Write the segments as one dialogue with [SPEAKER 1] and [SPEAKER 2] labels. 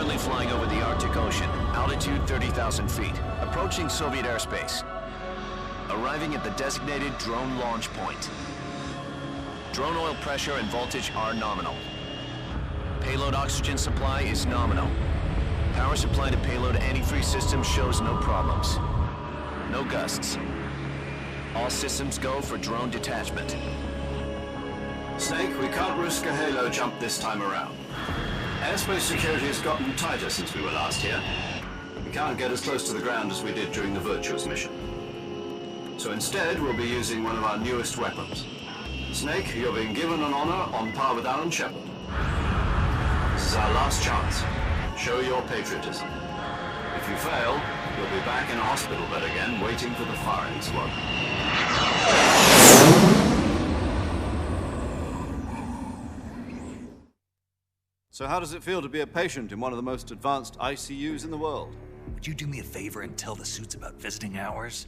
[SPEAKER 1] Currently flying over the Arctic Ocean, altitude 30,000 feet, approaching Soviet airspace. Arriving at the designated drone launch point. Drone oil pressure and voltage are nominal. Payload oxygen supply is nominal. Power supply to payload antifreeze system shows no problems. No gusts. All systems go for drone detachment.
[SPEAKER 2] Snake, we can't risk a halo jump this time around. Airspace security has gotten tighter since we were last here. We can't get as close to the ground as we did during the Virtuous mission. So instead, we'll be using one of our newest weapons. Snake, you're being given an honor on par with Alan Shepard. This is our last chance. Show your patriotism. If you fail, you'll be back in a hospital bed again, waiting for the firing squad.
[SPEAKER 3] So how does it feel to be a patient in one of the most advanced ICUs in the world?
[SPEAKER 4] Would you do me a favor and tell the suits about visiting hours?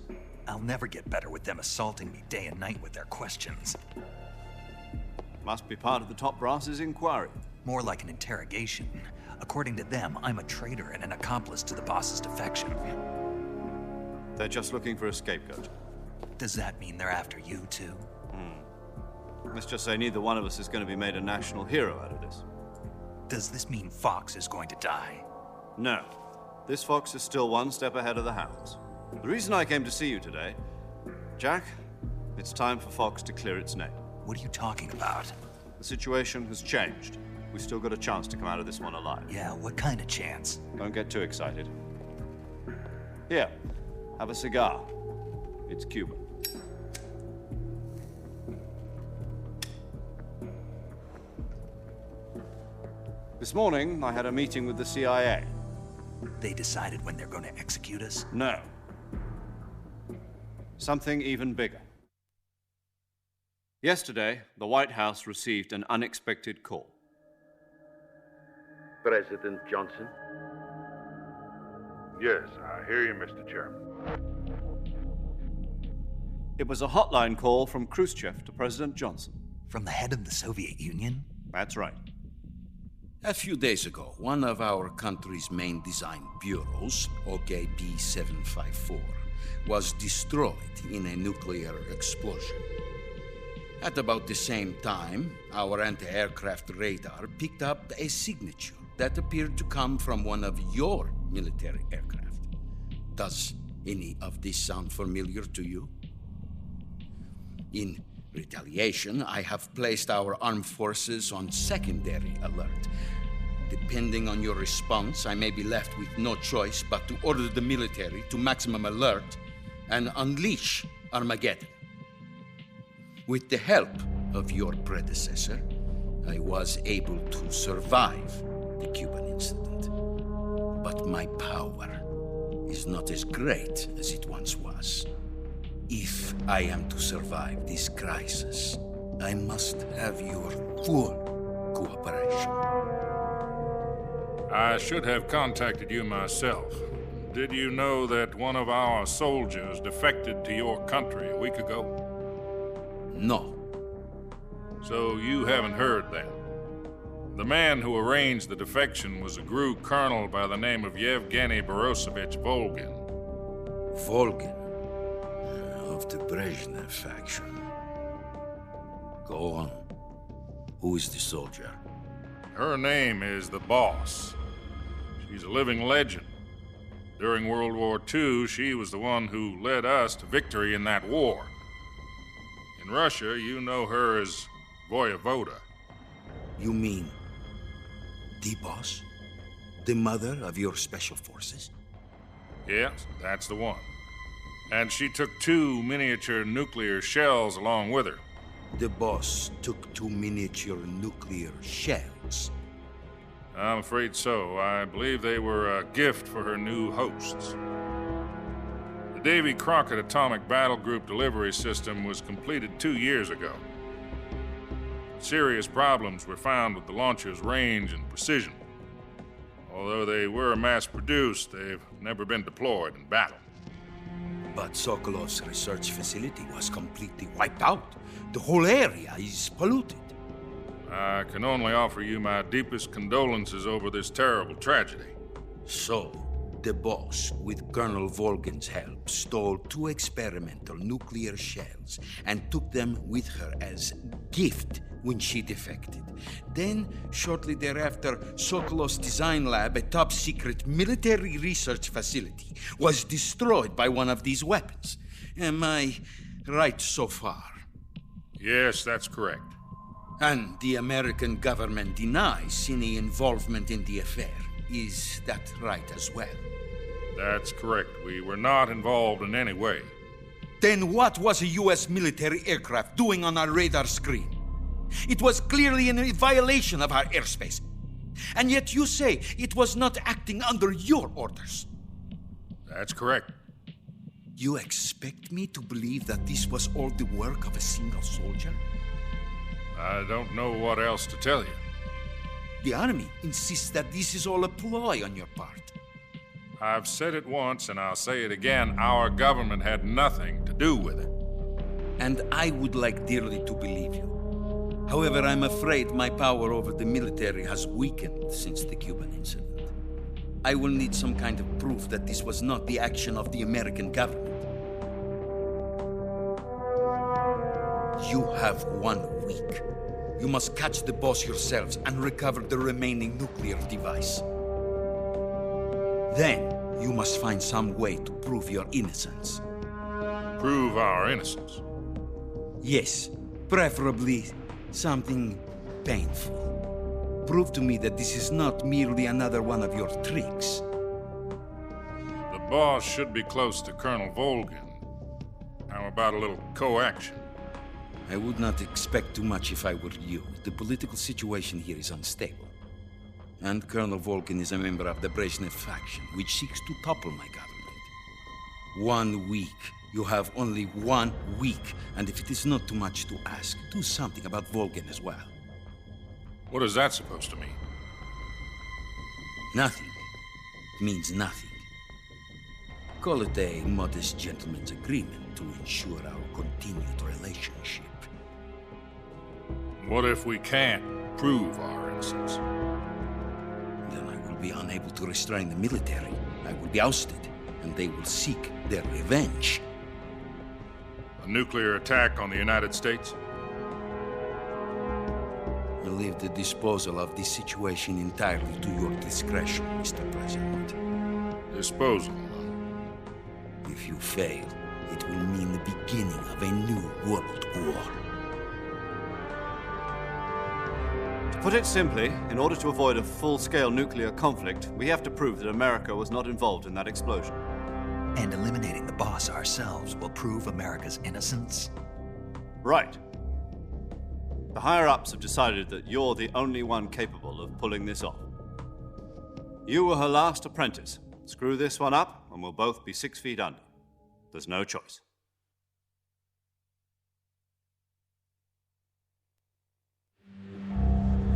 [SPEAKER 4] I'll never get better with them assaulting me day and night with their questions.
[SPEAKER 3] Must be part of the top brass's inquiry.
[SPEAKER 4] More like an interrogation. According to them, I'm a traitor and an accomplice to the boss's defection.
[SPEAKER 3] They're just looking for a scapegoat.
[SPEAKER 4] Does that mean they're after you, too?
[SPEAKER 3] Let's just say neither one of us is going to be made a national hero out of this.
[SPEAKER 4] Does this mean Fox is going to die?
[SPEAKER 3] No. This fox is still one step ahead of the hounds. The reason I came to see you today, Jack, it's time for Fox to clear its name.
[SPEAKER 4] What are you talking about?
[SPEAKER 3] The situation has changed. We've still got a chance to come out of this one alive.
[SPEAKER 4] Yeah, what kind of chance?
[SPEAKER 3] Don't get too excited. Here, have a cigar. It's Cuban. This morning, I had a meeting with the CIA.
[SPEAKER 4] They decided when they're going to execute us?
[SPEAKER 3] No. Something even bigger. Yesterday, the White House received an unexpected call.
[SPEAKER 5] President Johnson?
[SPEAKER 6] Yes, I hear you, Mr. Chairman.
[SPEAKER 3] It was a hotline call from Khrushchev to President Johnson.
[SPEAKER 4] From the head of the Soviet Union?
[SPEAKER 3] That's right.
[SPEAKER 7] A few days ago, one of our country's main design bureaus, OKB 754, was destroyed in a nuclear explosion. At about the same time, our anti-aircraft radar picked up a signature that appeared to come from one of your military aircraft. Does any of this sound familiar to you? In retaliation, I have placed our armed forces on secondary alert. Depending on your response, I may be left with no choice but to order the military to maximum alert and unleash Armageddon. With the help of your predecessor, I was able to survive the Cuban incident. But my power is not as great as it once was. If I am to survive this crisis, I must have your full cooperation.
[SPEAKER 6] I should have contacted you myself. Did you know that one of our soldiers defected to your country a week ago?
[SPEAKER 7] No.
[SPEAKER 6] So you haven't heard then. The man who arranged the defection was a GRU colonel by the name of Yevgeny Borosovich Volgin.
[SPEAKER 7] Volgin, of the Brezhnev faction. Go on. Who is the soldier?
[SPEAKER 6] Her name is the Boss. She's a living legend. During World War II, she was the one who led us to victory in that war. In Russia, you know her as Voyevoda.
[SPEAKER 7] You mean the boss? The mother of your special forces?
[SPEAKER 6] Yes, that's the one. And she took 2 miniature nuclear shells along with her.
[SPEAKER 7] The boss took 2 miniature nuclear shells.
[SPEAKER 6] I'm afraid so. I believe they were a gift for her new hosts. The Davy Crockett Atomic Battle Group delivery system was completed 2 years ago. Serious problems were found with the launcher's range and precision. Although they were mass-produced, they've never been deployed in battle.
[SPEAKER 7] But Sokolov's research facility was completely wiped out. The whole area is polluted.
[SPEAKER 6] I can only offer you my deepest condolences over this terrible tragedy.
[SPEAKER 7] So, the boss, with Colonel Volgin's help, stole 2 experimental nuclear shells and took them with her as gift when she defected. Then, shortly thereafter, Sokolov's design lab, a top-secret military research facility, was destroyed by one of these weapons. Am I right so far?
[SPEAKER 6] Yes, that's correct.
[SPEAKER 7] And the American government denies any involvement in the affair. Is that right as well?
[SPEAKER 6] That's correct. We were not involved in any way.
[SPEAKER 7] Then what was a U.S. military aircraft doing on our radar screen? It was clearly in violation of our airspace. And yet you say it was not acting under your orders.
[SPEAKER 6] That's correct.
[SPEAKER 7] You expect me to believe that this was all the work of a single soldier?
[SPEAKER 6] I don't know what else to tell you.
[SPEAKER 7] The army insists that this is all a ploy on your part.
[SPEAKER 6] I've said it once and I'll say it again. Our government had nothing to do with it.
[SPEAKER 7] And I would like dearly to believe you. However, I'm afraid my power over the military has weakened since the Cuban incident. I will need some kind of proof that this was not the action of the American government. You have 1 week. You must catch the boss yourselves and recover the remaining nuclear device. Then, you must find some way to prove your innocence.
[SPEAKER 6] Prove our innocence?
[SPEAKER 7] Yes, preferably something painful. Prove to me that this is not merely another one of your tricks.
[SPEAKER 6] The boss should be close to Colonel Volgin. How about a little coaction?
[SPEAKER 7] I would not expect too much if I were you. The political situation here is unstable. And Colonel Volgin is a member of the Brezhnev faction, which seeks to topple my government. 1 week. You have only 1 week. And if it is not too much to ask, do something about Volgin as well.
[SPEAKER 6] What is that supposed to mean?
[SPEAKER 7] Nothing. It means nothing. Call it a modest gentleman's agreement to ensure our continued relationship.
[SPEAKER 6] What if we can't prove our innocence?
[SPEAKER 7] Then I will be unable to restrain the military. I will be ousted, and they will seek their revenge.
[SPEAKER 6] A nuclear attack on the United States?
[SPEAKER 7] I leave the disposal of this situation entirely to your discretion, Mr. President.
[SPEAKER 6] Disposal?
[SPEAKER 7] If you fail, it will mean the beginning of a new world war.
[SPEAKER 3] To put it simply, in order to avoid a full-scale nuclear conflict, we have to prove that America was not involved in that explosion.
[SPEAKER 4] And eliminating the boss ourselves will prove America's innocence?
[SPEAKER 3] Right. The higher-ups have decided that you're the only one capable of pulling this off. You were her last apprentice. Screw this one up, and we'll both be 6 feet under. There's no choice.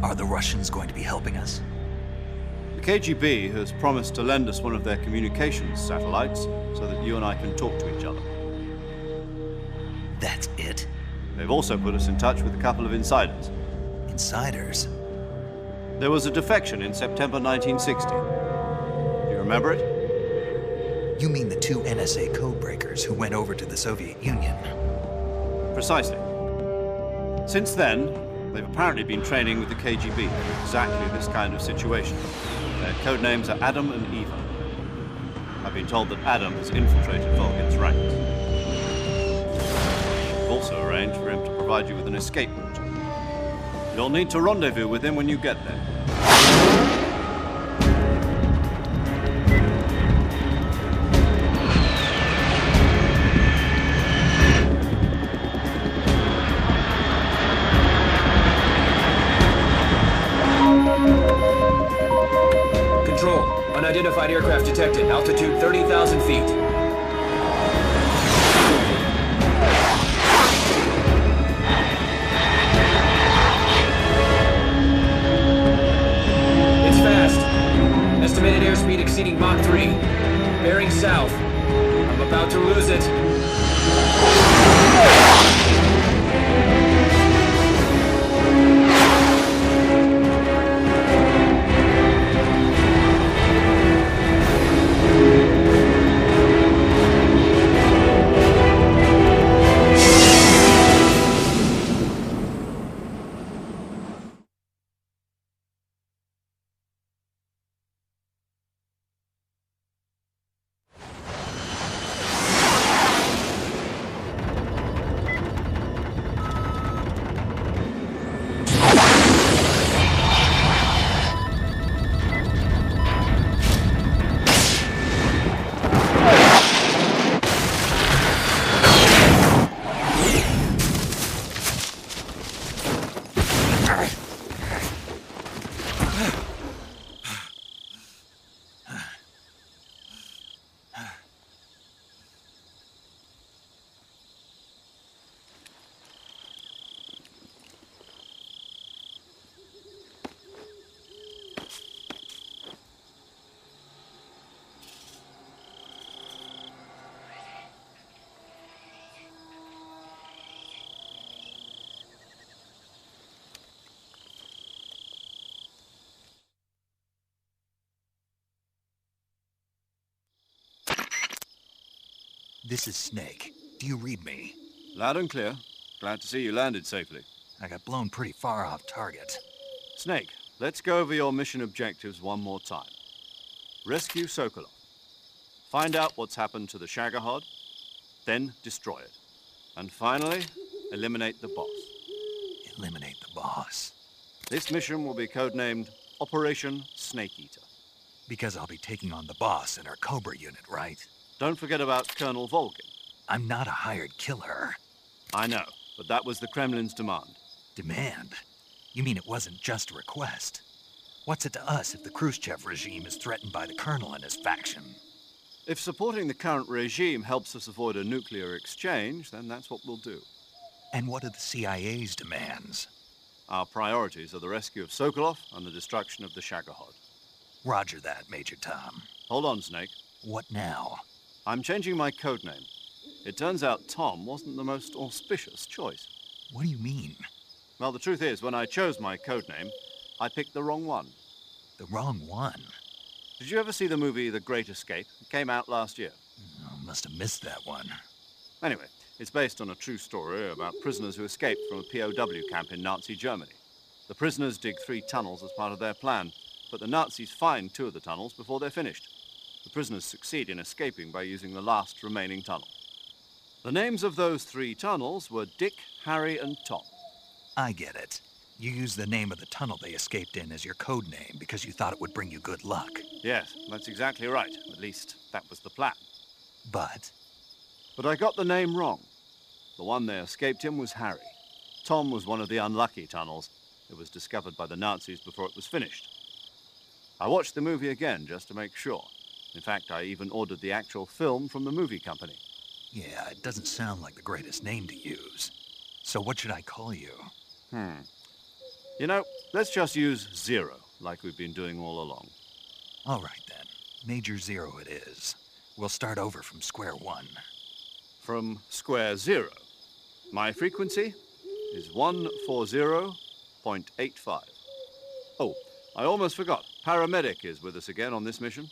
[SPEAKER 4] Are the Russians going to be helping us?
[SPEAKER 3] The KGB has promised to lend us one of their communications satellites so that you and I can talk to each other.
[SPEAKER 4] That's it?
[SPEAKER 3] They've also put us in touch with a couple of insiders.
[SPEAKER 4] Insiders?
[SPEAKER 3] There was a defection in September 1960. Do you remember it?
[SPEAKER 4] You mean the 2 NSA codebreakers who went over to the Soviet Union?
[SPEAKER 3] Precisely. Since then, they've apparently been training with the KGB for exactly this kind of situation. Their code names are Adam and Eva. I've been told that Adam has infiltrated Volgin's ranks. We've also arranged for him to provide you with an escape route. You'll need to rendezvous with him when you get there.
[SPEAKER 5] Unidentified aircraft detected. Altitude 30,000 feet. It's fast. Estimated airspeed exceeding Mach 3. Bearing south. I'm about to lose it.
[SPEAKER 4] This is Snake. Do you read me?
[SPEAKER 3] Loud and clear. Glad to see you landed safely.
[SPEAKER 4] I got blown pretty far off target.
[SPEAKER 3] Snake, let's go over your mission objectives one more time. Rescue Sokolov. Find out what's happened to the Shagohod, then destroy it. And finally, eliminate the boss.
[SPEAKER 4] Eliminate the boss.
[SPEAKER 3] This mission will be codenamed Operation Snake Eater.
[SPEAKER 4] Because I'll be taking on the boss in our Cobra unit, right?
[SPEAKER 3] Don't forget about Colonel Volgin.
[SPEAKER 4] I'm not a hired killer.
[SPEAKER 3] I know, but that was the Kremlin's demand.
[SPEAKER 4] Demand? You mean it wasn't just a request? What's it to us if the Khrushchev regime is threatened by the Colonel and his faction?
[SPEAKER 3] If supporting the current regime helps us avoid a nuclear exchange, then that's what we'll do.
[SPEAKER 4] And what are the CIA's demands?
[SPEAKER 3] Our priorities are the rescue of Sokolov and the destruction of the Shagohod.
[SPEAKER 4] Roger that, Major Tom.
[SPEAKER 3] Hold on, Snake.
[SPEAKER 4] What now?
[SPEAKER 3] I'm changing my codename. It turns out Tom wasn't the most auspicious choice.
[SPEAKER 4] What do you mean?
[SPEAKER 3] Well, the truth is, when I chose my codename, I picked the wrong one.
[SPEAKER 4] The wrong one?
[SPEAKER 3] Did you ever see the movie The Great Escape? It came out last year.
[SPEAKER 4] Oh, must have missed that one.
[SPEAKER 3] Anyway, it's based on a true story about prisoners who escaped from a POW camp in Nazi Germany. The prisoners dig 3 tunnels as part of their plan, but the Nazis find 2 of the tunnels before they're finished. The prisoners succeed in escaping by using the last remaining tunnel. The names of those 3 tunnels were Dick, Harry, and Tom.
[SPEAKER 4] I get it. You used the name of the tunnel they escaped in as your code name because you thought it would bring you good luck.
[SPEAKER 3] Yes, that's exactly right. At least, that was the plan.
[SPEAKER 4] But
[SPEAKER 3] I got the name wrong. The one they escaped in was Harry. Tom was one of the unlucky tunnels. It was discovered by the Nazis before it was finished. I watched the movie again just to make sure. In fact, I even ordered the actual film from the movie company.
[SPEAKER 4] yeah, it doesn't sound like the greatest name to use. So what should I call you?
[SPEAKER 3] You know, let's just use Zero, like we've been doing all along.
[SPEAKER 4] All right then. Major Zero it is. We'll start over from square one.
[SPEAKER 3] From square 0. My frequency is 140.85. Oh, I almost forgot. Paramedic is with us again on this mission.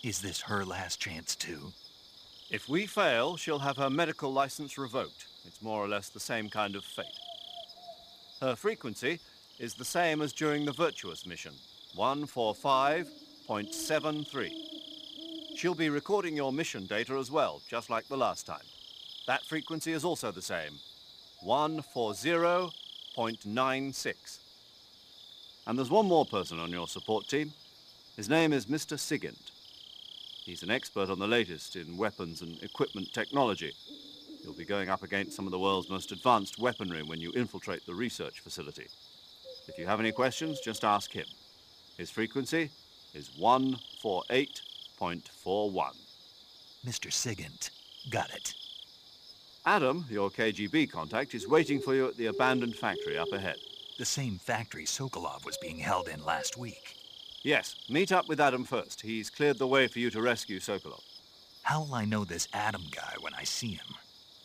[SPEAKER 4] Is this her last chance too?
[SPEAKER 3] If we fail, she'll have her medical license revoked. It's more or less the same kind of fate. Her frequency is the same as during the Virtuous mission, 145.73. She'll be recording your mission data as well, just like the last time. That frequency is also the same, 140.96. And there's one more person on your support team. His name is Mr. Sigint. He's an expert on the latest in weapons and equipment technology. You'll be going up against some of the world's most advanced weaponry when you infiltrate the research facility. If you have any questions, just ask him. His frequency is 148.41.
[SPEAKER 4] Mr. Sigint. Got it.
[SPEAKER 3] Adam, your KGB contact, is waiting for you at the abandoned factory up ahead.
[SPEAKER 4] The same factory Sokolov was being held in last week.
[SPEAKER 3] Yes, meet up with Adam first. He's cleared the way for you to rescue Sokolov.
[SPEAKER 4] How will I know this Adam guy when I see him?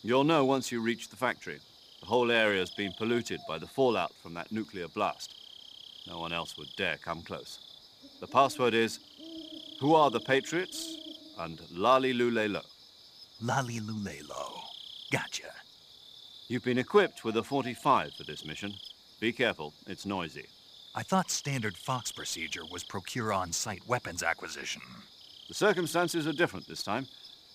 [SPEAKER 3] You'll know once you reach the factory. The whole area's been polluted by the fallout from that nuclear blast. No one else would dare come close. The password is, "Who are the Patriots?" and "Lali Lule Lo."
[SPEAKER 4] Lali Lulelo. Gotcha.
[SPEAKER 3] You've been equipped with a 45 for this mission. Be careful, it's noisy.
[SPEAKER 4] I thought standard Fox procedure was procure on-site weapons acquisition.
[SPEAKER 3] The circumstances are different this time.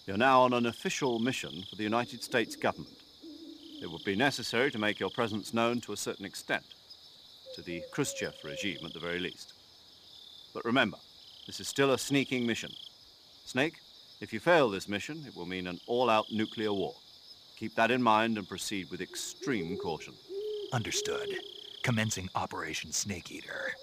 [SPEAKER 3] You're now on an official mission for the United States government. It would be necessary to make your presence known to a certain extent, to the Khrushchev regime at the very least. But remember, this is still a sneaking mission. Snake, if you fail this mission, it will mean an all-out nuclear war. Keep that in mind and proceed with extreme caution.
[SPEAKER 4] Understood. Commencing Operation Snake Eater.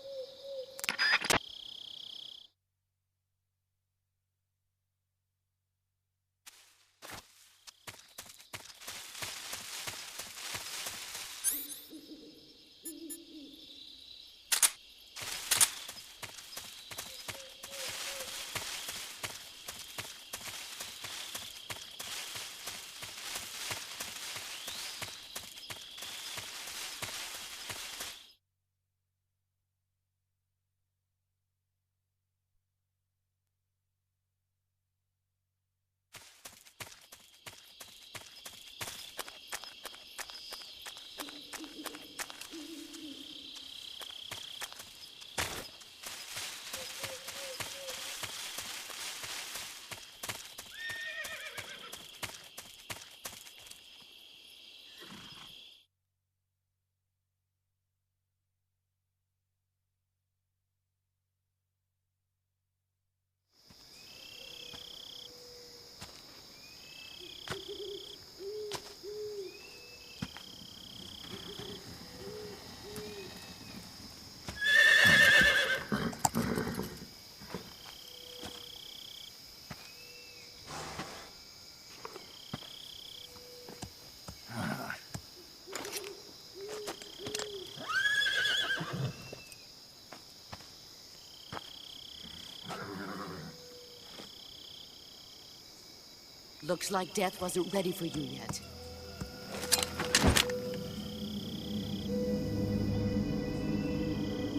[SPEAKER 8] Looks like death wasn't ready for you yet.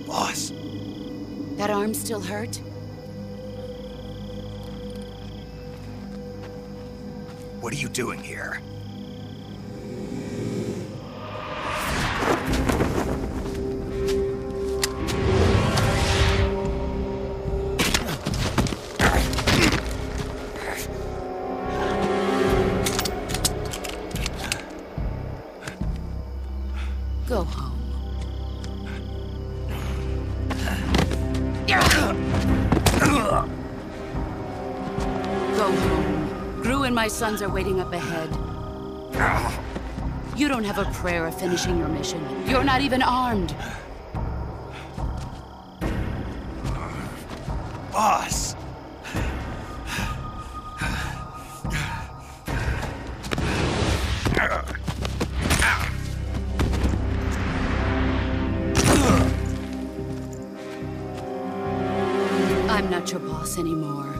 [SPEAKER 4] Boss.
[SPEAKER 8] That arm still hurt?
[SPEAKER 4] What are you doing here?
[SPEAKER 8] Go home. Go home. Gru and my sons are waiting up ahead. You don't have a prayer of finishing your mission. You're not even armed.
[SPEAKER 4] Boss!
[SPEAKER 8] I'm not your boss anymore.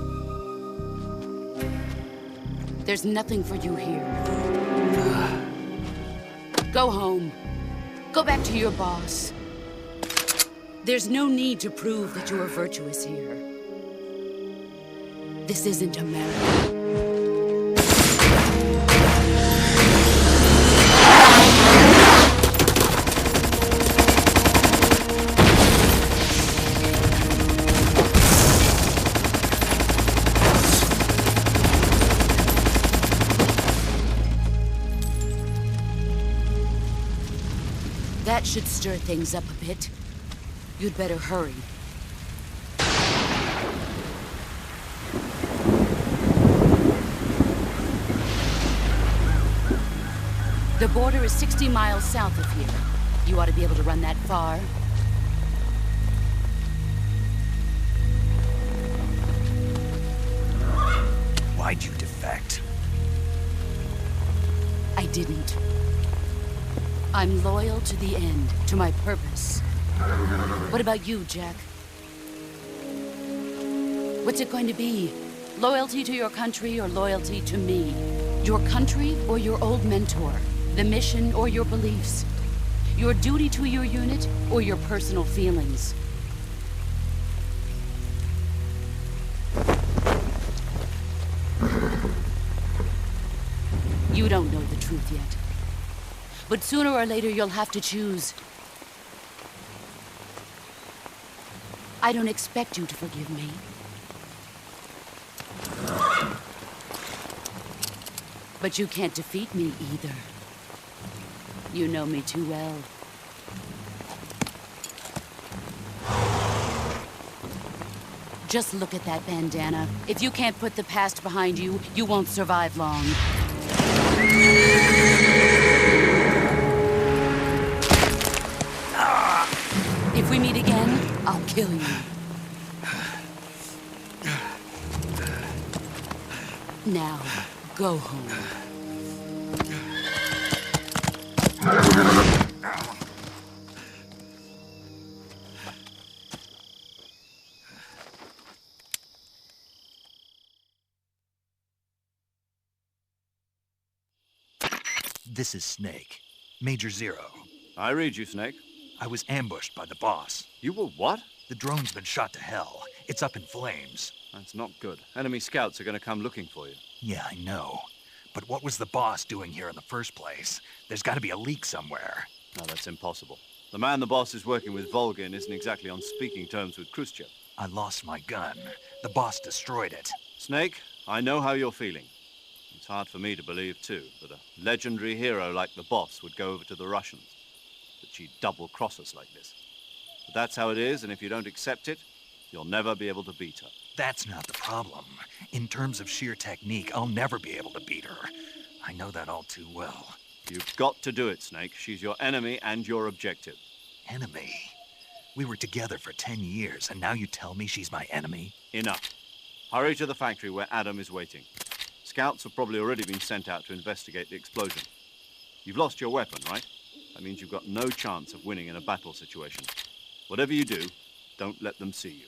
[SPEAKER 8] There's nothing for you here. Go home. Go back to your boss. There's no need to prove that you are virtuous here. This isn't America. That should stir things up a bit. You'd better hurry. The border is 60 miles south of here. You ought to be able to run that far.
[SPEAKER 4] Why'd you defect?
[SPEAKER 8] I didn't. I'm loyal to the end, to my purpose. What about you, Jack? What's it going to be? Loyalty to your country or loyalty to me? Your country or your old mentor? The mission or your beliefs? Your duty to your unit or your personal feelings? You don't know the truth yet. But sooner or later, you'll have to choose. I don't expect you to forgive me. But you can't defeat me either. You know me too well. Just look at that bandana. If you can't put the past behind you, you won't survive long. If we meet again, I'll kill you. Now, go home.
[SPEAKER 4] This is Snake. Major Zero.
[SPEAKER 3] I read you, Snake.
[SPEAKER 4] I was ambushed by the boss.
[SPEAKER 3] You were what?
[SPEAKER 4] The drone's been shot to hell. It's up in flames.
[SPEAKER 3] That's not good. Enemy scouts are going to come looking for you.
[SPEAKER 4] Yeah, I know. But what was the boss doing here in the first place? There's got to be a leak somewhere.
[SPEAKER 3] No, that's impossible. The man the boss is working with, Volgin, isn't exactly on speaking terms with Khrushchev.
[SPEAKER 4] I lost my gun. The boss destroyed it.
[SPEAKER 3] Snake, I know how you're feeling. It's hard for me to believe, too, that a legendary hero like the boss would go over to the Russians. That she'd double-cross us like this. But that's how it is, and if you don't accept it, you'll never be able to beat her.
[SPEAKER 4] That's not the problem. In terms of sheer technique, I'll never be able to beat her. I know that all too well.
[SPEAKER 3] You've got to do it, Snake. She's your enemy and your objective.
[SPEAKER 4] Enemy? We were together for 10 years, and now you tell me she's my enemy?
[SPEAKER 3] Enough. Hurry to the factory where Adam is waiting. Scouts have probably already been sent out to investigate the explosion. You've lost your weapon, right? That means you've got no chance of winning in a battle situation. Whatever you do, don't let them see you.